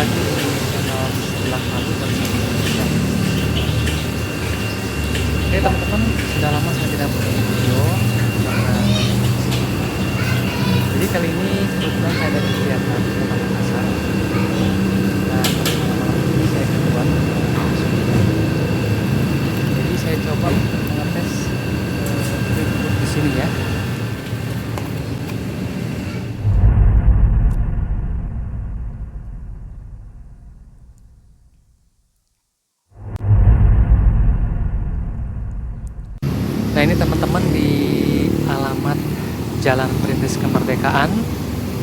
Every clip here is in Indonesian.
lagi di channel sebelah lalu bersama saya. Oke teman-teman, sudah lama saya tidak buat video karena jadi kali ini kebetulan saya ada kegiatan di Kota Makassar dan malam ini saya keluar. Jadi saya coba untuk mengetes street food di sini ya. Nah ini teman-teman di alamat Jalan Perintis Kemerdekaan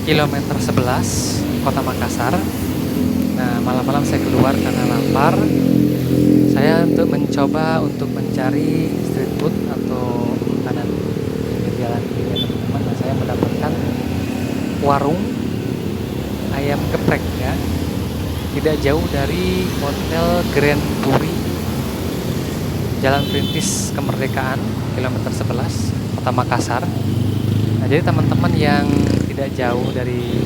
kilometer 11 Kota Makassar. Nah malam-malam saya keluar karena lapar. Saya mencoba untuk mencari street food atau makanan pinggir jalan ini ya teman-teman. Nah, saya mendapatkan warung ayam geprek ya, tidak jauh dari Hotel Grand Puri Jalan Perintis Kemerdekaan kilometer 11 Kota Makassar. Nah jadi teman-teman yang tidak jauh dari,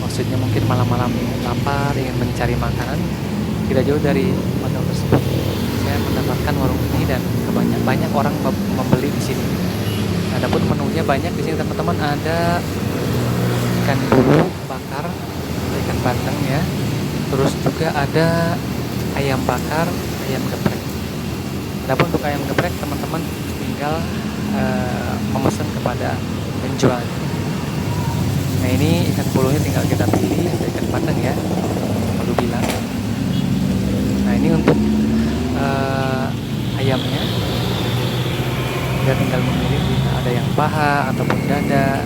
maksudnya mungkin malam-malam lapar ingin mencari makanan, tidak jauh dari hotel tersebut, saya mendapatkan warung ini dan banyak orang membeli di sini. Adapun menunya banyak di sini teman-teman, ada ikan bulu bakar, ikan bandeng ya, terus juga ada ayam bakar, ayam geprek. Adapun untuk ayam geprek teman-teman tinggal memesan kepada penjual. Nah ini ikan bulunya tinggal kita pilih, ada ikan bandeng ya, baru bilang. Nah ini untuk ayamnya, kita tinggal memilih ada yang paha ataupun dada.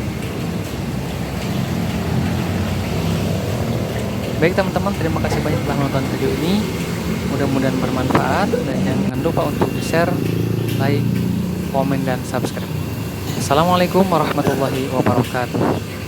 Baik teman-teman, terima kasih banyak telah menonton video ini. Mudah-mudahan bermanfaat dan jangan lupa untuk di-share, like, komen, dan subscribe. Assalamualaikum warahmatullahi wabarakatuh.